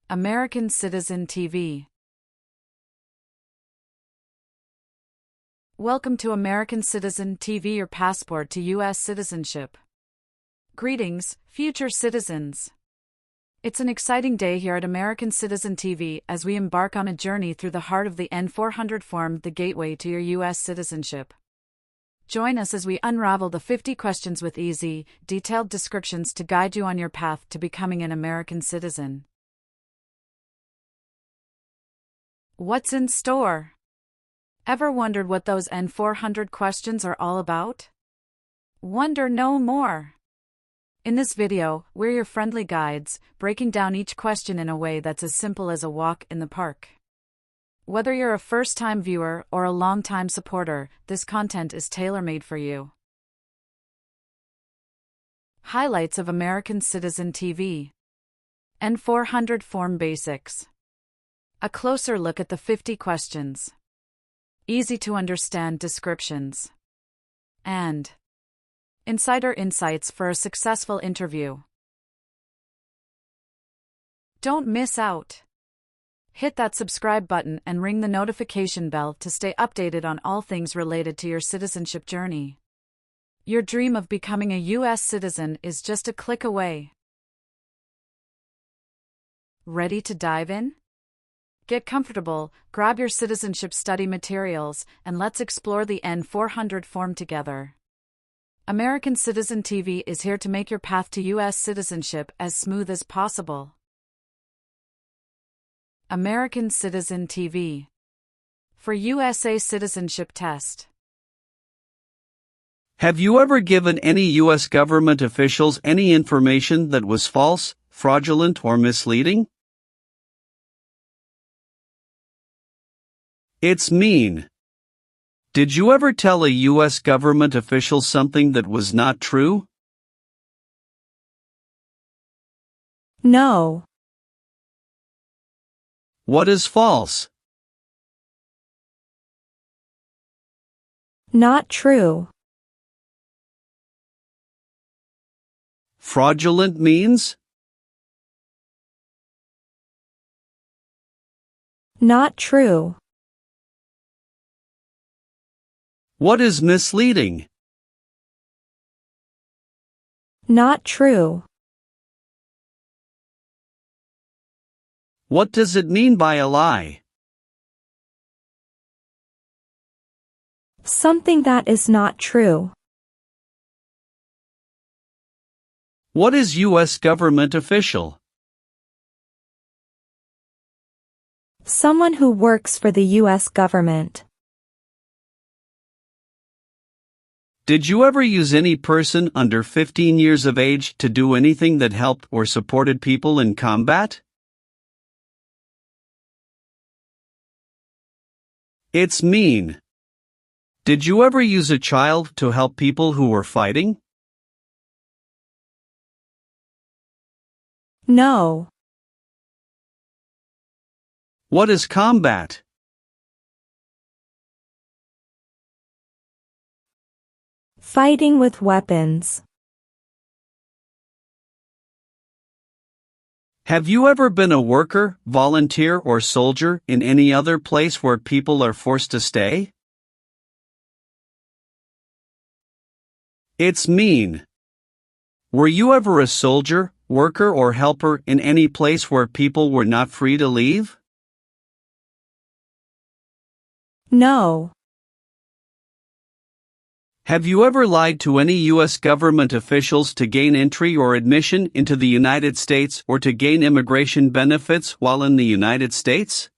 American Citizen TV. Welcome to American Citizen TV, your passport to US citizenship. Greetings, future citizens. It's an exciting day here at American Citizen TV as we embark on a journey through the heart of the N400 form, the gateway to your US citizenship. Join us as we unravel the 50 questions with easy, detailed descriptions to guide you on your path to becoming an American citizen. What's in store? Ever wondered what those N400 questions are all about? Wonder no more. In this video, we're your friendly guides, breaking down each question in a way that's as simple as a walk in the park. Whether you're a first-time viewer or a long-time supporter, this content is tailor-made for you. Highlights of American Citizen TV. N400 Form Basics. A closer look at the 50 questions. Easy-to-understand descriptions. And insider insights for a successful interview. Don't miss out. Hit that subscribe button and ring the notification bell to stay updated on all things related to your citizenship journey. Your dream of becoming a US citizen is just a click away. Ready to dive in? Get comfortable, grab your citizenship study materials, and let's explore the N400 form together. American Citizen TV is here to make your path to US citizenship as smooth as possible. American Citizen TV. For USA Citizenship Test. Have you ever given any U.S. government officials any information that was false, fraudulent, or misleading? It's mean. Did you ever tell a U.S. government official something that was not true? No. What is false? Not true. Fraudulent means? Not true. What is misleading? Not true. What does it mean by a lie? Something that is not true. What is U.S. government official? Someone who works for the U.S. government. Did you ever use any person under 15 years of age to do anything that helped or supported people in combat? It's mean. Did you ever use a child to help people who were fighting? No. What is combat? Fighting with weapons. Have you ever been a worker, volunteer, or soldier in any other place where people are forced to stay? It's mean. Were you ever a soldier, worker, or helper in any place where people were not free to leave? No. Have you ever lied to any U.S. government officials to gain entry or admission into the United States or to gain immigration benefits while in the United States?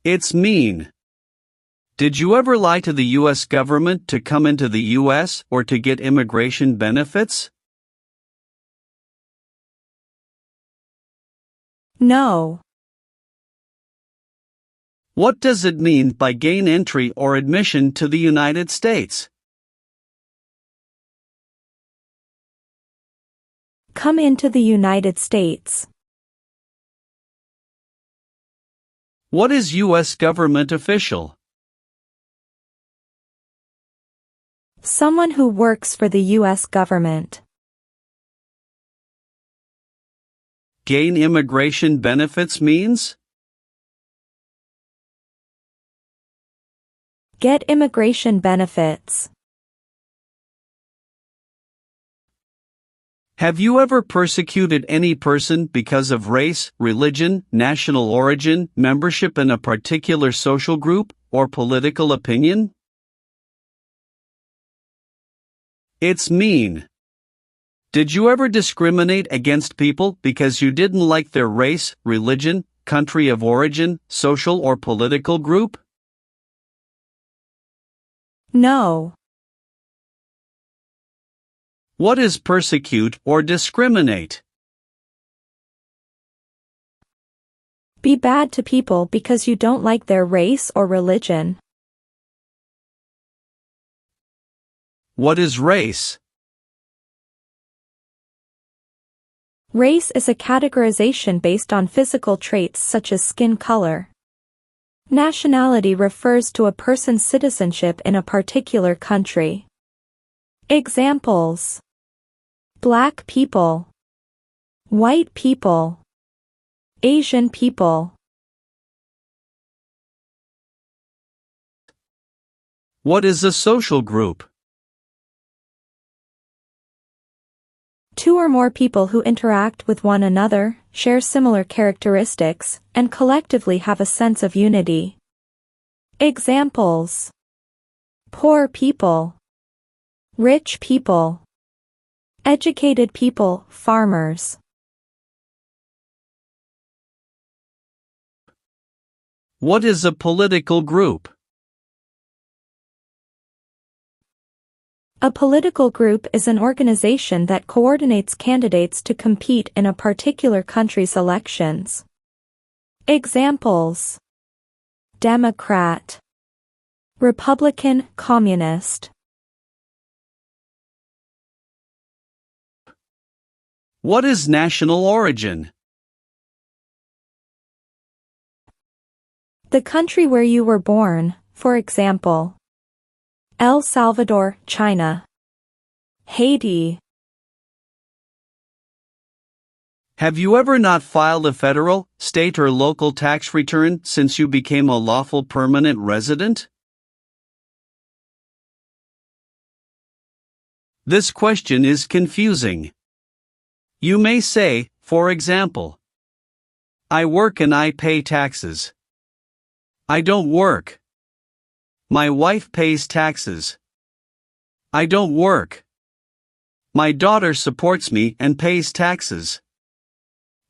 It's mean. Did you ever lie to the U.S. government to come into the U.S. or to get immigration benefits? No. What does it mean by gain entry or admission to the United States? Come into the United States. What is U.S. government official? Someone who works for the U.S. government. gain immigration benefits means? Get immigration benefits. Have you ever persecuted any person because of race, religion, national origin, membership in a particular social group, or political opinion? It's mean. Did you ever discriminate against people because you didn't like their race, religion, country of origin, social or political group? No. What is persecute or discriminate? Be bad to people because you don't like their race or religion. What is race? Race is a categorization based on physical traits such as skin color. Nationality refers to a person's citizenship in a particular country. Examples: Black people, white people, Asian people. What is a social group? Two or more people who interact with one another, share similar characteristics, and collectively have a sense of unity. Examples: poor people, rich people, educated people, farmers. What is a political group? A political group is an organization that coordinates candidates to compete in a particular country's elections. Examples: Democrat, Republican, Communist. What is national origin? The country where you were born, for example, El Salvador, China, Haiti. Have you ever not filed a federal, state or local tax return since you became a lawful permanent resident? This question is confusing. You may say, for example, I work and I pay taxes. I don't work. My wife pays taxes. I don't work. My daughter supports me and pays taxes.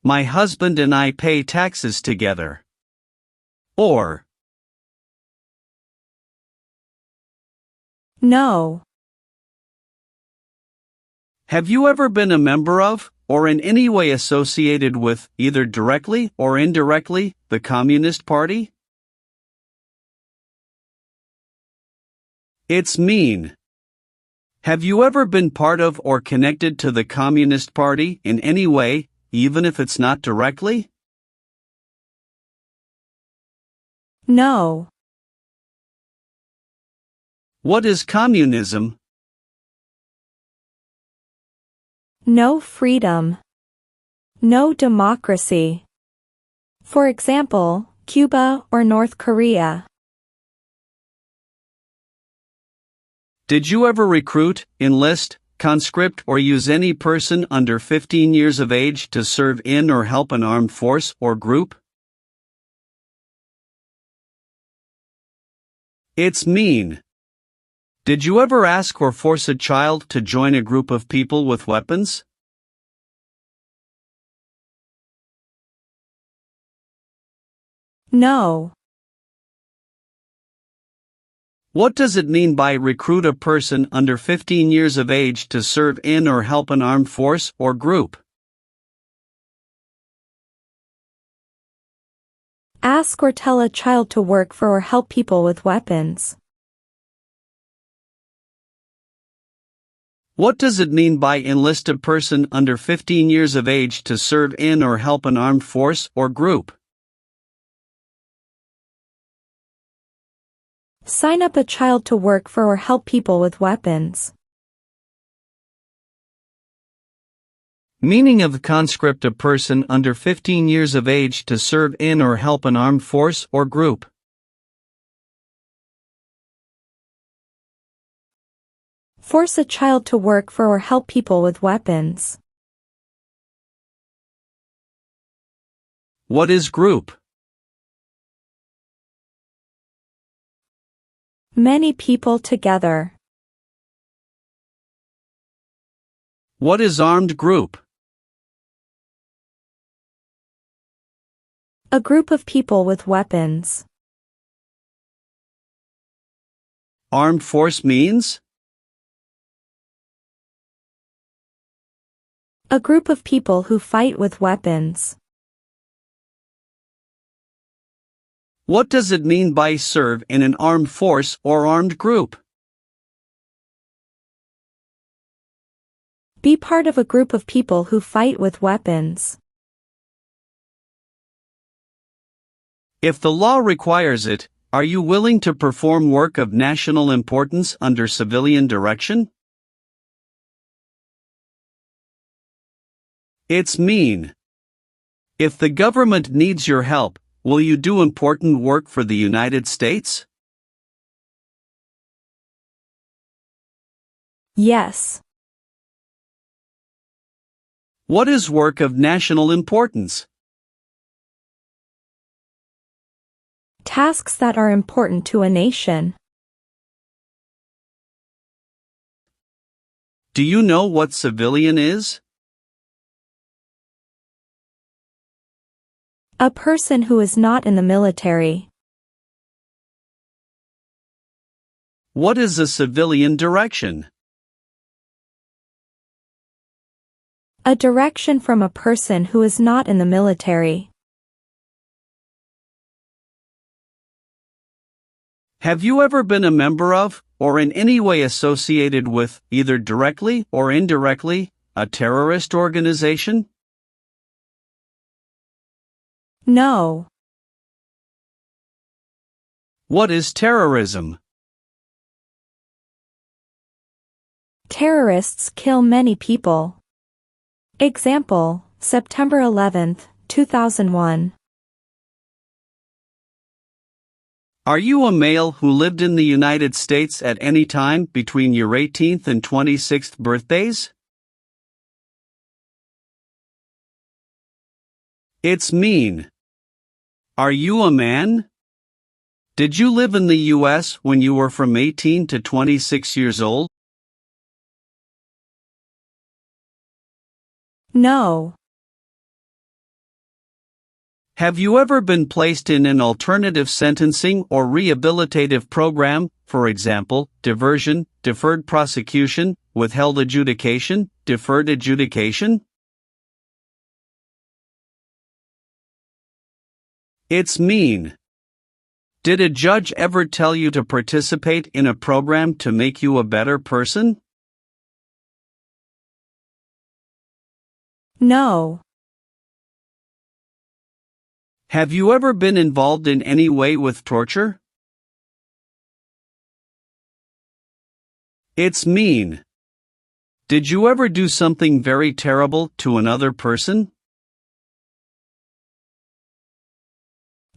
My husband and I pay taxes together. Or, No. have you ever been a member of, or in any way associated with, either directly or indirectly, the Communist Party? It's mean. Have you ever been part of or connected to the Communist Party in any way, even if it's not directly? No. What is communism? No freedom. No democracy. For example, Cuba or North Korea. Did you ever recruit, enlist, conscript or use any person under 15 years of age to serve in or help an armed force or group? It's mean. Did you ever ask or force a child to join a group of people with weapons? No. What does it mean by recruit a person under 15 years of age to serve in or help an armed force or group? Ask or tell a child to work for or help people with weapons. What does it mean by enlist a person under 15 years of age to serve in or help an armed force or group? Sign up a child to work for or help people with weapons. Meaning of conscript: a person under 15 years of age to serve in or help an armed force or group. Force a child to work for or help people with weapons. What is group? Many people together. What is armed group? A group of people with weapons. Armed force means? A group of people who fight with weapons. What does it mean by serve in an armed force or armed group? Be part of a group of people who fight with weapons. If the law requires it, are you willing to perform work of national importance under civilian direction? It's mean. If the government needs your help, will you do important work for the United States? Yes. What is work of national importance? Tasks that are important to a nation. Do you know what civilian is? A person who is not in the military. What is a civilian direction? A direction from a person who is not in the military. Have you ever been a member of, or in any way associated with, either directly or indirectly, a terrorist organization? No. What is terrorism? Terrorists kill many people. Example, September 11, 2001. Are you a male who lived in the United States at any time between your 18th and 26th birthdays? It's mean. Are you a man? Did you live in the US when you were from 18 to 26 years old? No. Have you ever been placed in an alternative sentencing or rehabilitative program, for example, diversion, deferred prosecution, withheld adjudication, deferred adjudication? It's mean. Did a judge ever tell you to participate in a program to make you a better person? No. Have you ever been involved in any way with torture? It's mean. Did you ever do something very terrible to another person?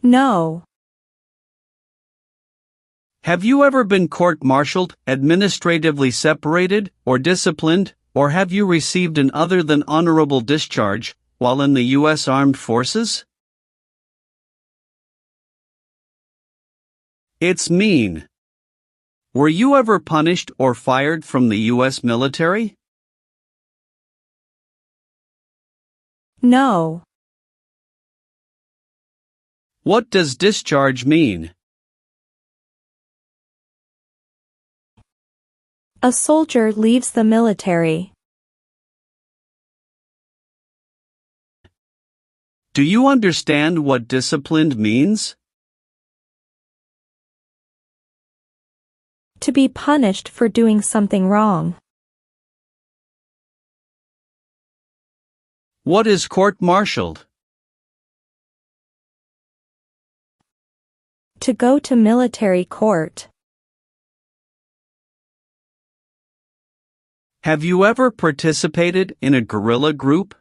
No. Have you ever been court-martialed, administratively separated, or disciplined, or have you received an other than honorable discharge while in the U.S. Armed Forces? It's mean. Were you ever punished or fired from the U.S. military? No. What does discharge mean? A soldier leaves the military. Do you understand what disciplined means? To be punished for doing something wrong. What is court-martialed? To go to military court. Have you ever participated in a guerrilla group?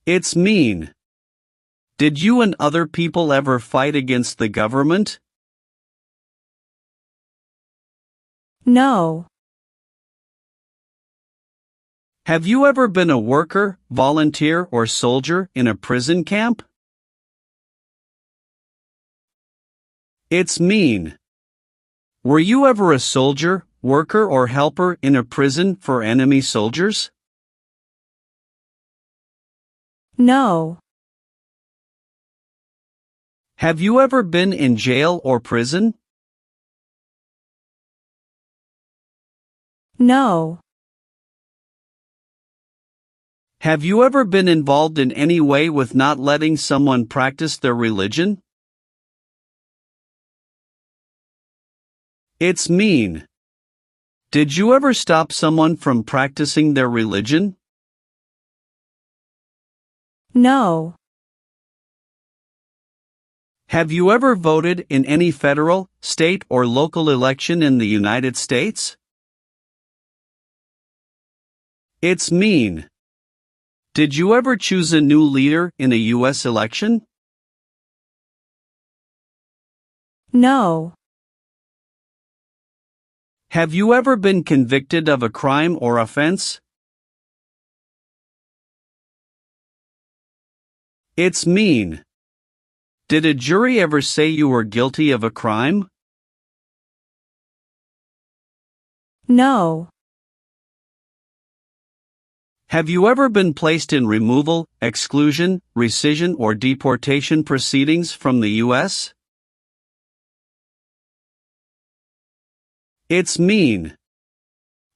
It's mean. Did you and other people ever fight against the government? No. Have you ever been a worker, volunteer, or soldier in a prison camp? It's mean. Were you ever a soldier, worker, or helper in a prison for enemy soldiers? No. Have you ever been in jail or prison? No. Have you ever been involved in any way with not letting someone practice their religion? It's mean. Did you ever stop someone from practicing their religion? No. Have you ever voted in any federal, state, or local election in the United States? It's mean. Did you ever choose a new leader in a US election? No. Have you ever been convicted of a crime or offense? It's mean. Did a jury ever say you were guilty of a crime? No. Have you ever been placed in removal, exclusion, rescission, or deportation proceedings from the U.S.? It's mean.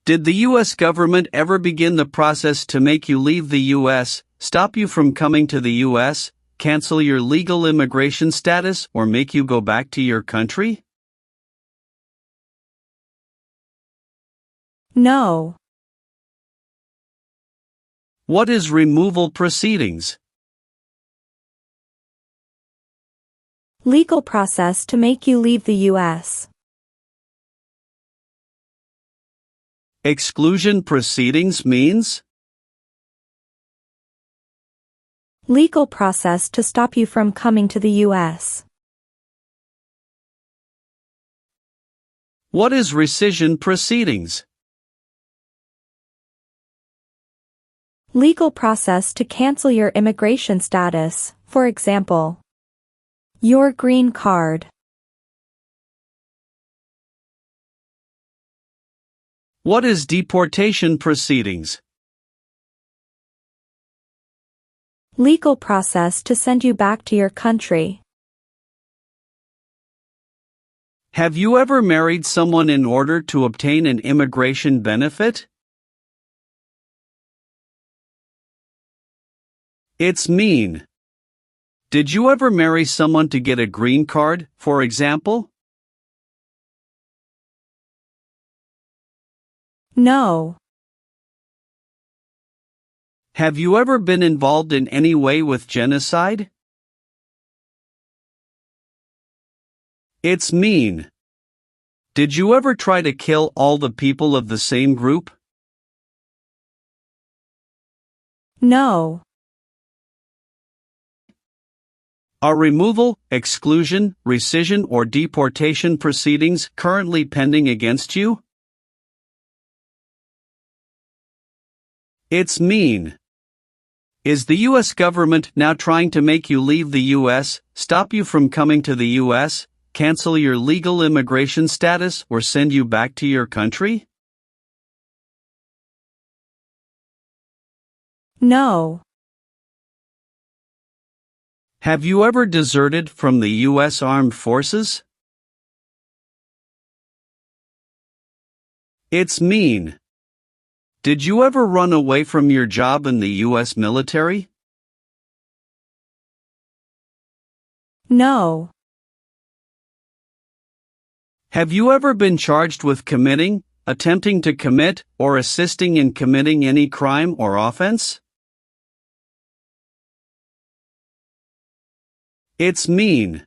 Did the U.S. government ever begin the process to make you leave the U.S., stop you from coming to the U.S., cancel your legal immigration status, or make you go back to your country? No. What is removal proceedings? Legal process to make you leave the U.S. Exclusion proceedings means? Legal process to stop you from coming to the U.S. What is rescission proceedings? Legal process to cancel your immigration status, for example, your green card. What is deportation proceedings? Legal process to send you back to your country. Have you ever married someone in order to obtain an immigration benefit? It's mean. Did you ever marry someone to get a green card, for example? No. Have you ever been involved in any way with genocide? It's mean. Did you ever try to kill all the people of the same group? No. Are removal, exclusion, rescission, or deportation proceedings currently pending against you? It's mean. Is the U.S. government now trying to make you leave the U.S., stop you from coming to the U.S., cancel your legal immigration status, or send you back to your country? No. Have you ever deserted from the U.S. Armed Forces? It's mean. Did you ever run away from your job in the U.S. military? No. Have you ever been charged with committing, attempting to commit, or assisting in committing any crime or offense? It's mean.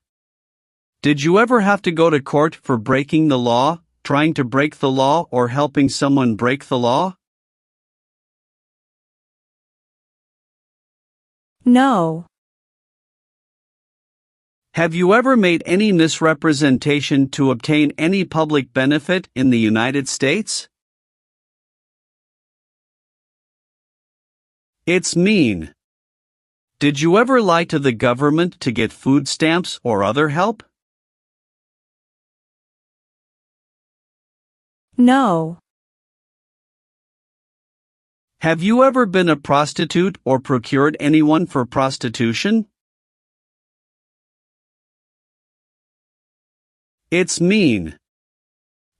Did you ever have to go to court for breaking the law, trying to break the law or helping someone break the law? No. Have you ever made any misrepresentation to obtain any public benefit in the United States? It's mean. Did you ever lie to the government to get food stamps or other help? No. Have you ever been a prostitute or procured anyone for prostitution? It's mean.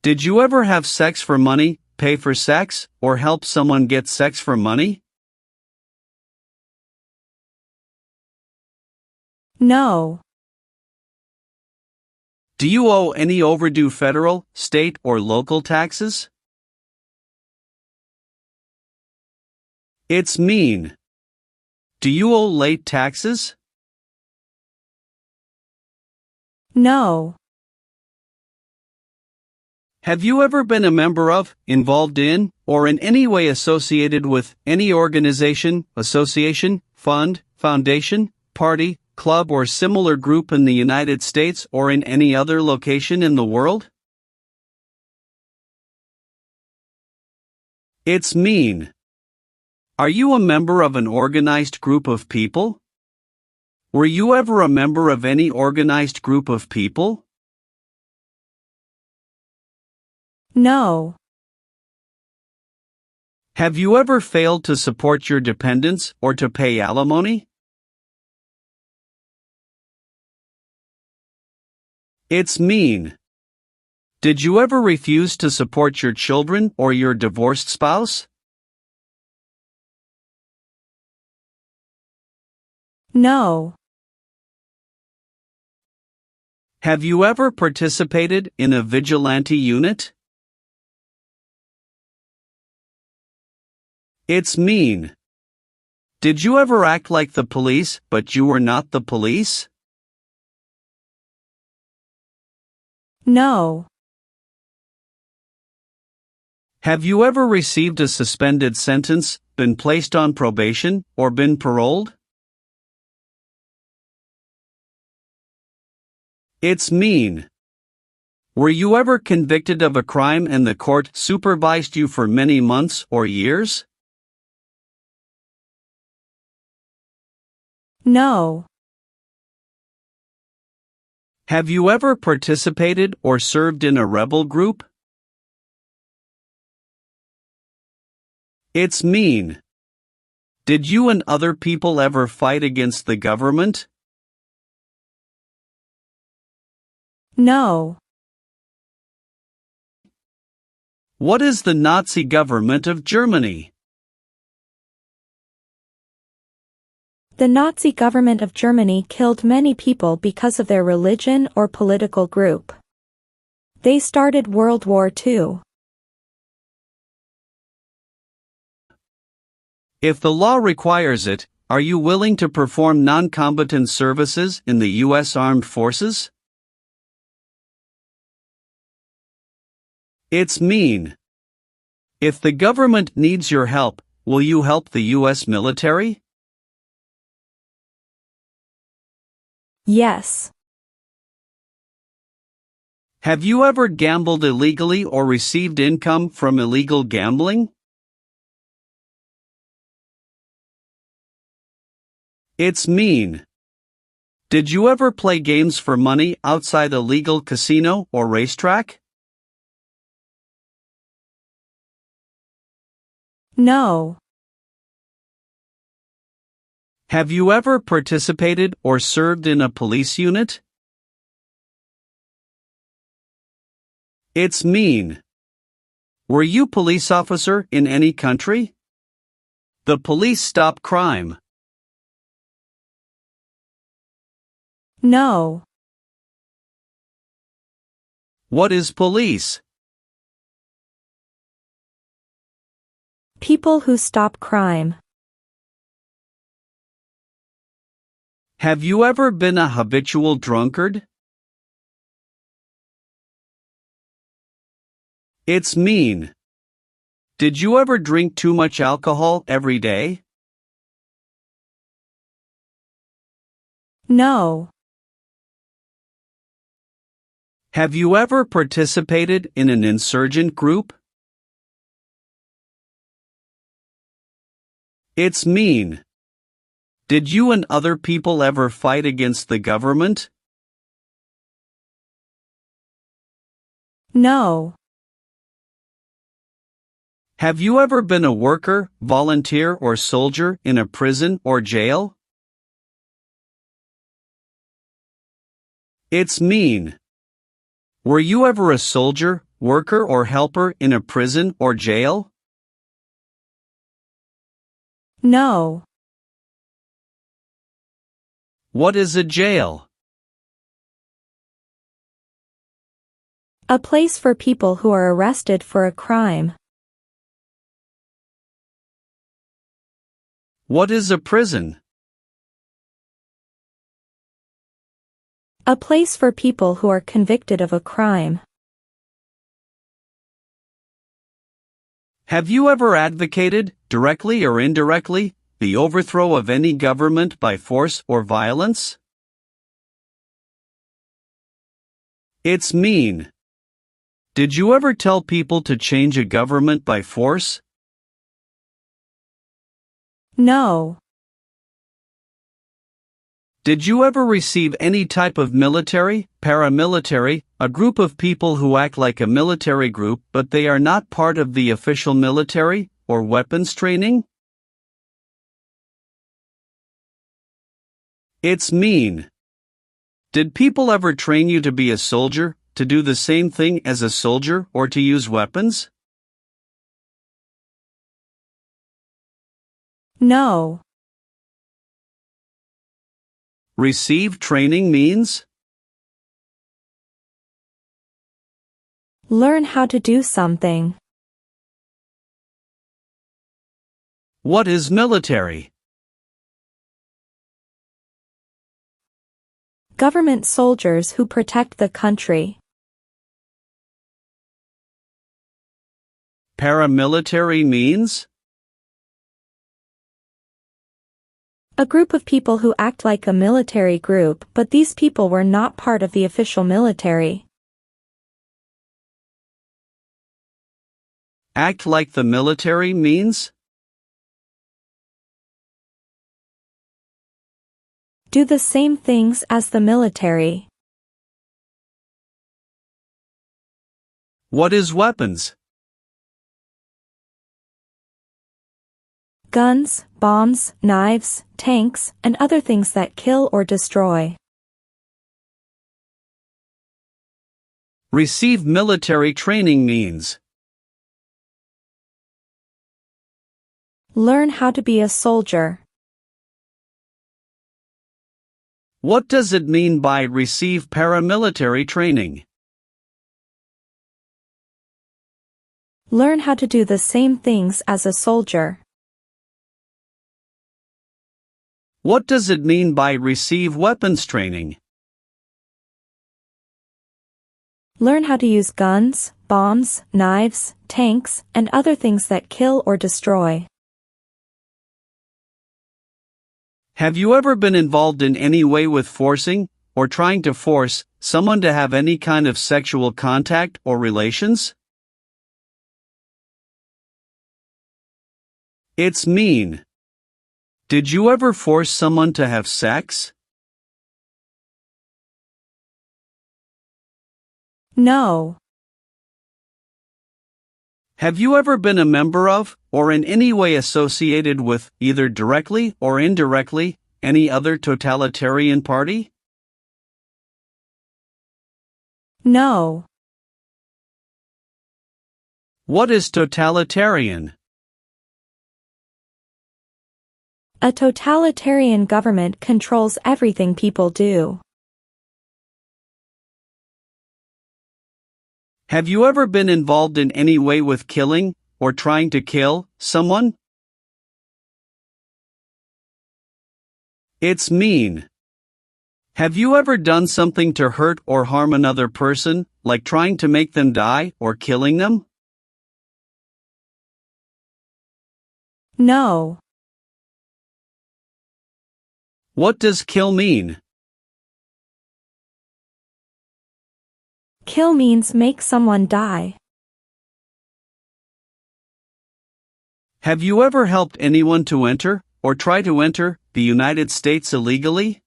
Did you ever have sex for money, pay for sex, or help someone get sex for money? No. Do you owe any overdue federal, state, or local taxes? It's mean. Do you owe late taxes? No. Have you ever been a member of, involved in, or in any way associated with any organization, association, fund, foundation, party, club, or similar group in the United States or in any other location in the world? It's mean. Are you a member of an organized group of people? Were you ever a member of any organized group of people? No. Have you ever failed to support your dependents or to pay alimony? It's mean. Did you ever refuse to support your children or your divorced spouse? No. Have you ever participated in a vigilante unit? It's mean. Did you ever act like the police, but you were not the police? No. Have you ever received a suspended sentence, been placed on probation, or been paroled? It's mean. Were you ever convicted of a crime and the court supervised you for many months or years? No. Have you ever participated or served in a rebel group? It's mean. Did you and other people ever fight against the government? No. What is the Nazi government of Germany? The Nazi government of Germany killed many people because of their religion or political group. They started World War II. If the law requires it, are you willing to perform non-combatant services in the U.S. Armed Forces? It's mean. If the government needs your help, will you help the U.S. military? Yes. Have you ever gambled illegally or received income from illegal gambling? It's mean. Did you ever play games for money outside a legal casino or racetrack? No. Have you ever participated or served in a police unit? It's mean. Were you police officer in any country? The police stop crime. No. What is police? People who stop crime. Have you ever been a habitual drunkard? It's mean. Did you ever drink too much alcohol every day? No. Have you ever participated in an insurgent group? It's mean. Did you and other people ever fight against the government? No. Have you ever been a worker, volunteer, or soldier in a prison or jail? It's mean. Were you ever a soldier, worker, or helper in a prison or jail? No. What is a jail? A place for people who are arrested for a crime. What is a prison? A place for people who are convicted of a crime. Have you ever advocated, directly or indirectly, the overthrow of any government by force or violence? It's mean. Did you ever tell people to change a government by force? No. Did you ever receive any type of military, paramilitary, a group of people who act like a military group but they are not part of the official military, or weapons training? It's mean. Did people ever train you to be a soldier, to do the same thing as a soldier, or to use weapons? No. Receive training means? Learn how to do something. What is military? Government soldiers who protect the country. Paramilitary means? A group of people who act like a military group, but these people were not part of the official military. Act like the military means? Do the same things as the military. What is weapons? Guns, bombs, knives, tanks, and other things that kill or destroy. Receive military training means? Learn how to be a soldier. What does it mean by receive paramilitary training? Learn how to do the same things as a soldier. What does it mean by receive weapons training? Learn how to use guns, bombs, knives, tanks, and other things that kill or destroy. Have you ever been involved in any way with forcing, or trying to force, someone to have any kind of sexual contact or relations? It's mean. Did you ever force someone to have sex? No. Have you ever been a member of, or in any way associated with, either directly or indirectly, any other totalitarian party? No. What is totalitarian? A totalitarian government controls everything people do. Have you ever been involved in any way with killing, or trying to kill, someone? It's mean. Have you ever done something to hurt or harm another person, like trying to make them die or killing them? No. What does kill mean? Kill means make someone die. Have you ever helped anyone to enter, or try to enter, the United States illegally?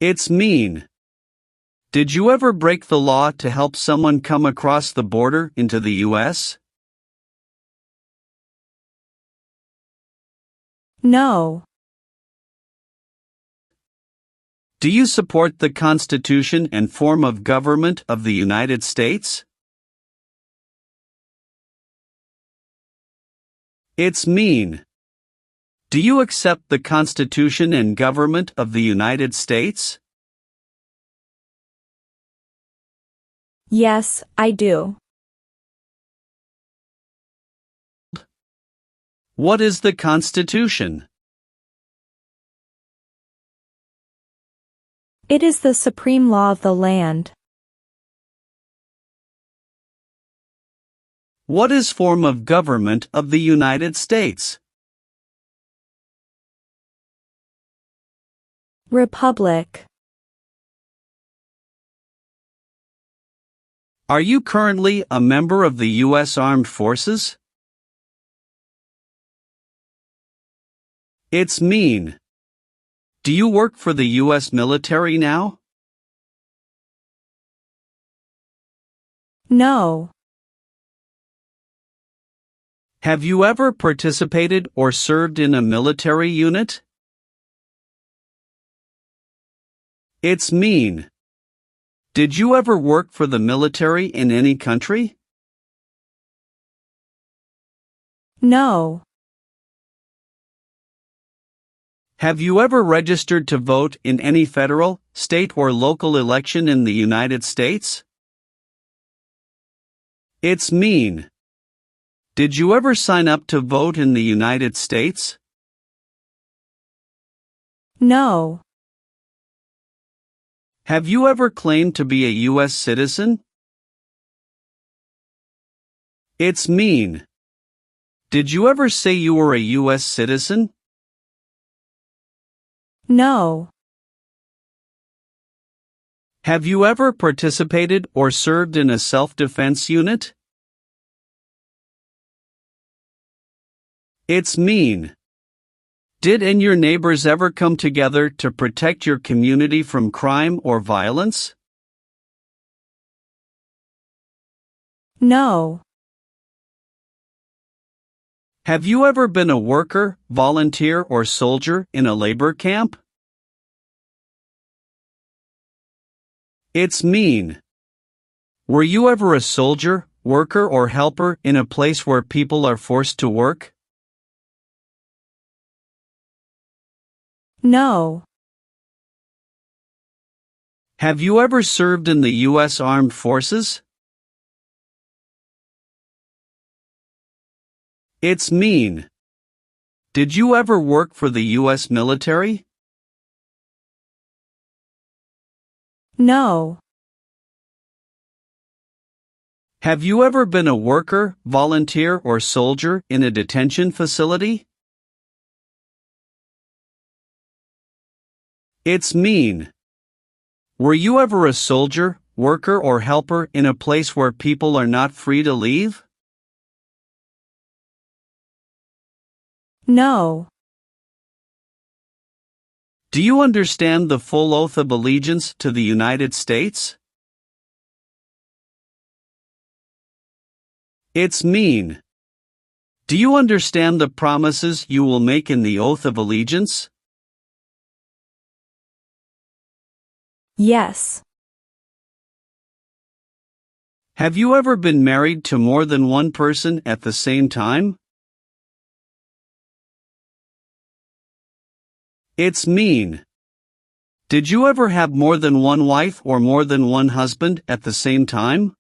It's mean. Did you ever break the law to help someone come across the border into the US? No. Do you support the Constitution and form of government of the United States? It's mean. Do you accept the Constitution and government of the United States? Yes, I do. What is the Constitution? It is the supreme law of the land. What is form of government of the United States? Republic. Are you currently a member of the U.S. Armed Forces? It's mean. Do you work for the U.S. military now? No. Have you ever participated or served in a military unit? It's mean. Did you ever work for the military in any country? No. Have you ever registered to vote in any federal, state or local election in the United States? It's mean. Did you ever sign up to vote in the United States? No. Have you ever claimed to be a U.S. citizen? It's mean. Did you ever say you were a U.S. citizen? No. Have you ever participated or served in a self-defense unit? It's mean. Did and your neighbors ever come together to protect your community from crime or violence? No. Have you ever been a worker, volunteer or soldier in a labor camp? It's mean. Were you ever a soldier, worker or helper in a place where people are forced to work? No. Have you ever served in the U.S. Armed Forces? It's mean. Did you ever work for the U.S. military? No. Have you ever been a worker, volunteer or soldier in a detention facility? It's mean. Were you ever a soldier, worker or helper in a place where people are not free to leave? No. Do you understand the full oath of allegiance to the United States? It's mean. Do you understand the promises you will make in the oath of allegiance? Yes. Have you ever been married to more than one person at the same time? It's mean. Did you ever have more than one wife or more than one husband at the same time?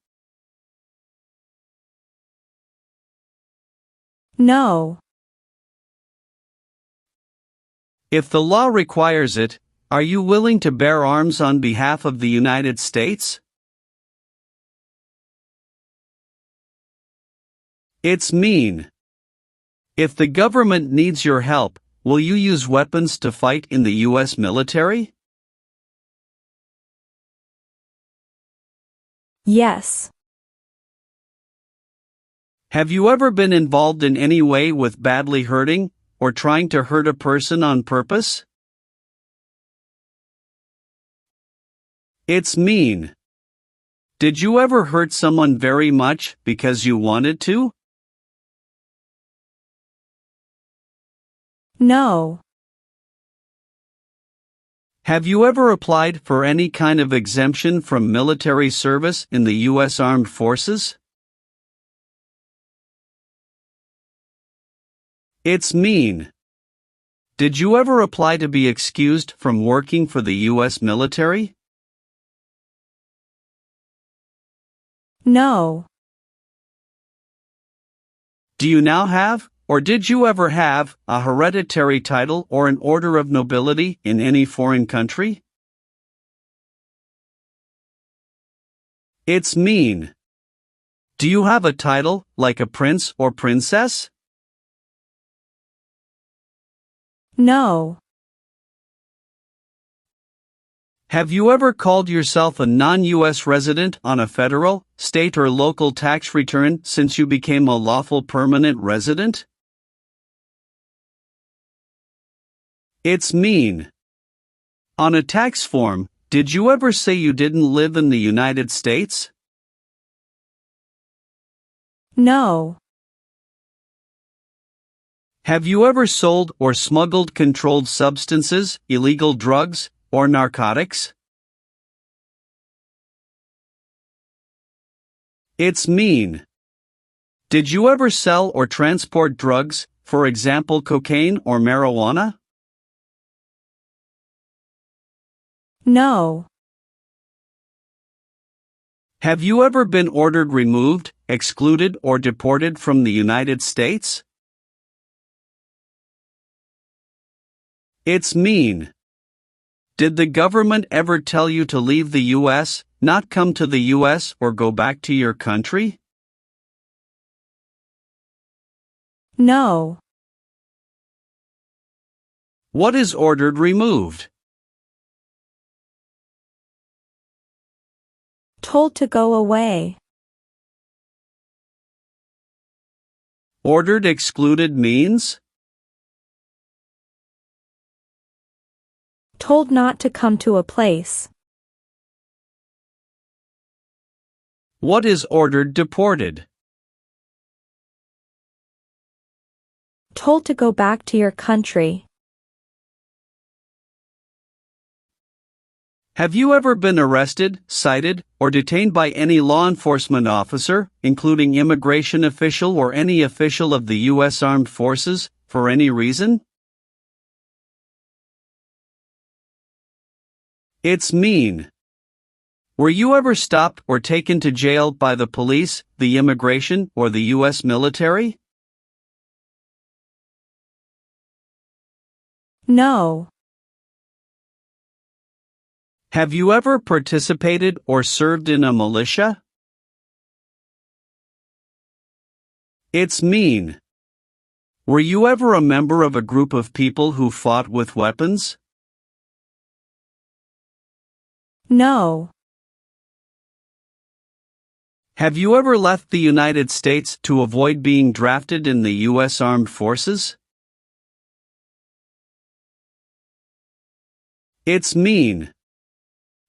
No. If the law requires it, are you willing to bear arms on behalf of the United States? It's mean. If the government needs your help, will you use weapons to fight in the US military? Yes. Have you ever been involved in any way with badly hurting or trying to hurt a person on purpose? It's mean. Did you ever hurt someone very much because you wanted to? No. Have you ever applied for any kind of exemption from military service in the U.S. Armed Forces? It's mean. Did you ever apply to be excused from working for the U.S. military? No. Do you now have, or did you ever have, a hereditary title or an order of nobility in any foreign country? It's mean. Do you have a title, like a prince or princess? No. Have you ever called yourself a non-U.S. resident on a federal, state or local tax return since you became a lawful permanent resident? It's mean. On a tax form, did you ever say you didn't live in the United States? No. Have you ever sold or smuggled controlled substances, illegal drugs, or narcotics? It's mean. Did you ever sell or transport drugs, for example cocaine or marijuana? No. Have you ever been ordered removed, excluded or deported from the United States? It's mean. Did the government ever tell you to leave the U.S., not come to the U.S. or go back to your country? No. What is ordered removed? Told to go away. Ordered excluded means? Told not to come to a place. What is ordered deported? Told to go back to your country. Have you ever been arrested, cited, or detained by any law enforcement officer, including immigration official or any official of the U.S. Armed Forces, for any reason? It's mean. Were you ever stopped or taken to jail by the police, the immigration, or the U.S. military? No. Have you ever participated or served in a militia? It's mean. Were you ever a member of a group of people who fought with weapons? No. Have you ever left the United States to avoid being drafted in the U.S. Armed Forces? It's mean.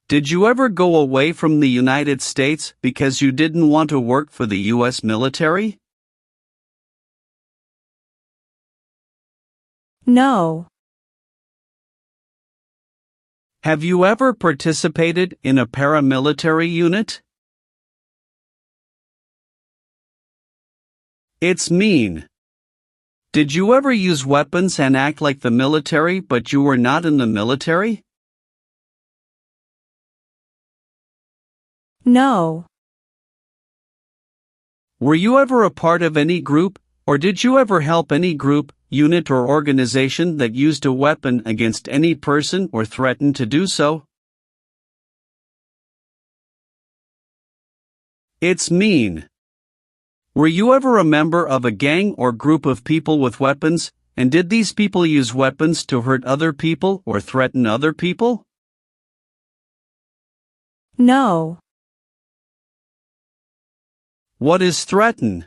Did you ever go away from the United States because you didn't want to work for the U.S. military? No. Have you ever participated in a paramilitary unit? It's mean. Did you ever use weapons and act like the military but you were not in the military? No. Were you ever a part of any group, or did you ever help any group, unit or organization that used a weapon against any person or threatened to do so? It's mean. Were you ever a member of a gang or group of people with weapons, and did these people use weapons to hurt other people or threaten other people? No. What is threaten?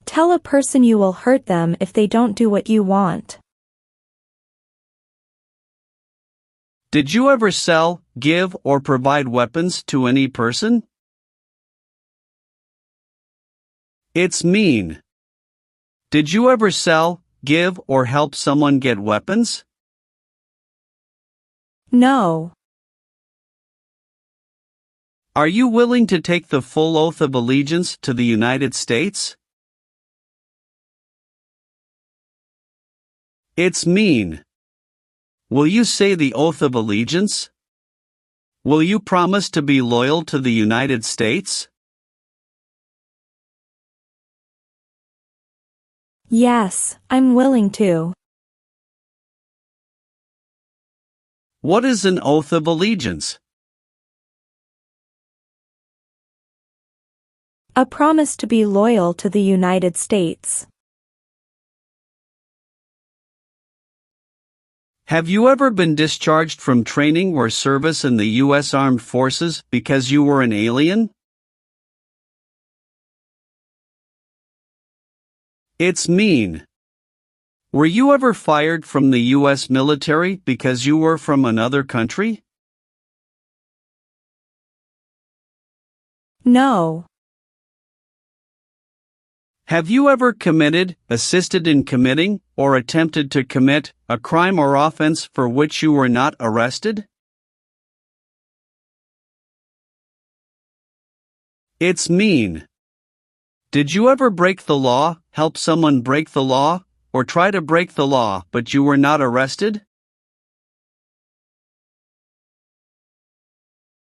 Tell a person you will hurt them if they don't do what you want. Did you ever sell, give, or provide weapons to any person? It's mean. Did you ever sell, give, or help someone get weapons? No. Are you willing to take the full oath of allegiance to the United States? It's mean. Will you say the oath of allegiance? Will you promise to be loyal to the United States? Yes, I'm willing to. What is an oath of allegiance? A promise to be loyal to the United States. Have you ever been discharged from training or service in the U.S. Armed Forces because you were an alien? It's mean. Were you ever fired from the U.S. military because you were from another country? No. Have you ever committed, assisted in committing, or attempted to commit a crime or offense for which you were not arrested? It's mean. Did you ever break the law, help someone break the law, or try to break the law but you were not arrested?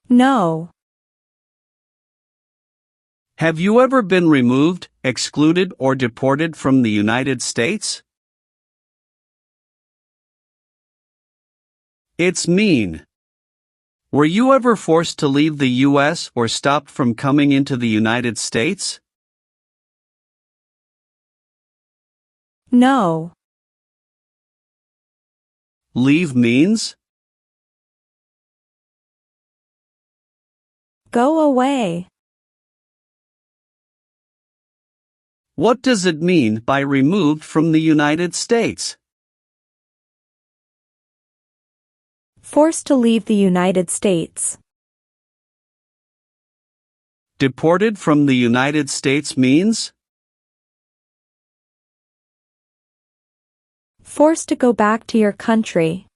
No. Have you ever been removed, excluded, or deported from the United States? It's mean. Were you ever forced to leave the U.S. or stopped from coming into the United States? No. Leave means? Go away. What does it mean by removed from the United States? Forced to leave the United States. Deported from the United States means? Forced to go back to your country.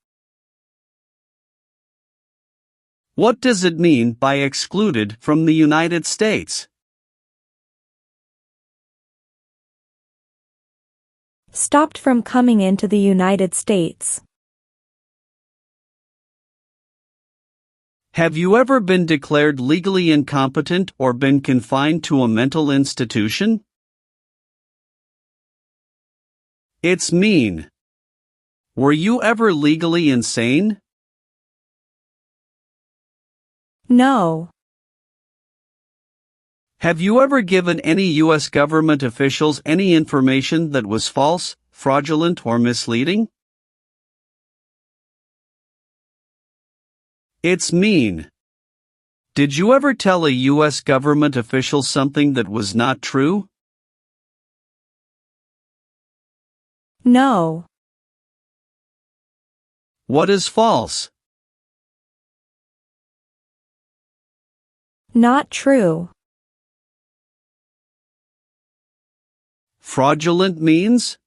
What does it mean by excluded from the United States? Stopped from coming into the United States. Have you ever been declared legally incompetent or been confined to a mental institution? It's mean. Were you ever legally insane? No. Have you ever given any U.S. government officials any information that was false, fraudulent, or misleading? It's mean. Did you ever tell a U.S. government official something that was not true? No. What is false? Not true. Fraudulent means?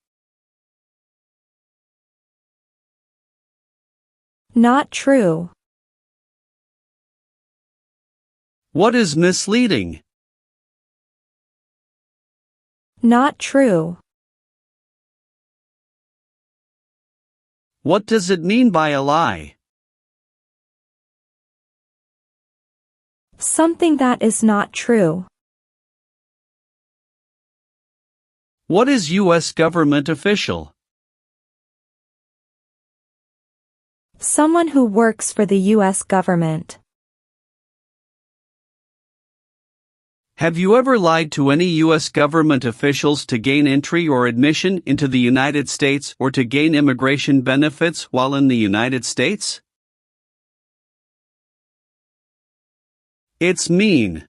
Not true. What is misleading? Not true. What does it mean by a lie? Something that is not true. What is U.S. government official? Someone who works for the U.S. government. Have you ever lied to any U.S. government officials to gain entry or admission into the United States or to gain immigration benefits while in the United States? It's mean.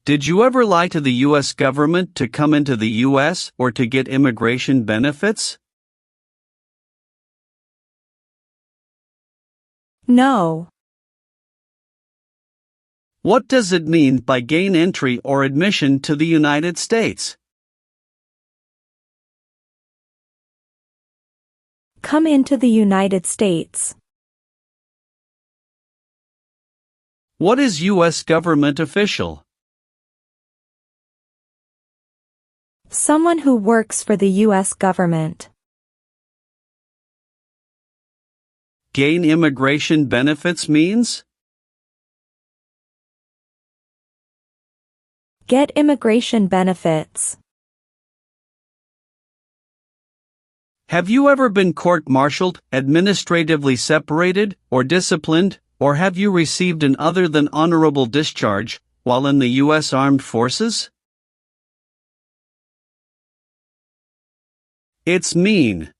Did you ever lie to the U.S. government to come into the U.S. or to get immigration benefits? No. What does it mean by gain entry or admission to the United States? Come into the United States. What is U.S. government official? Someone who works for the U.S. government. Gain immigration benefits means? Get immigration benefits. Have you ever been court-martialed, administratively separated, or disciplined, or have you received an other than honorable discharge while in the U.S. Armed Forces? It's mean.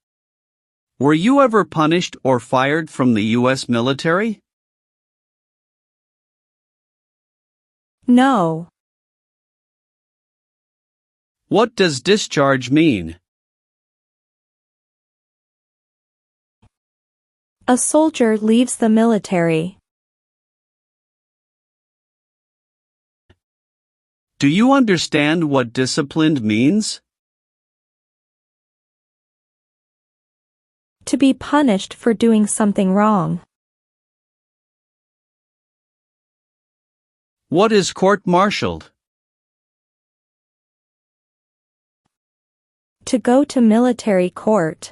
Were you ever punished or fired from the U.S. military? No. What does discharge mean? A soldier leaves the military. Do you understand what disciplined means? To be punished for doing something wrong. What is court-martialed? To go to military court.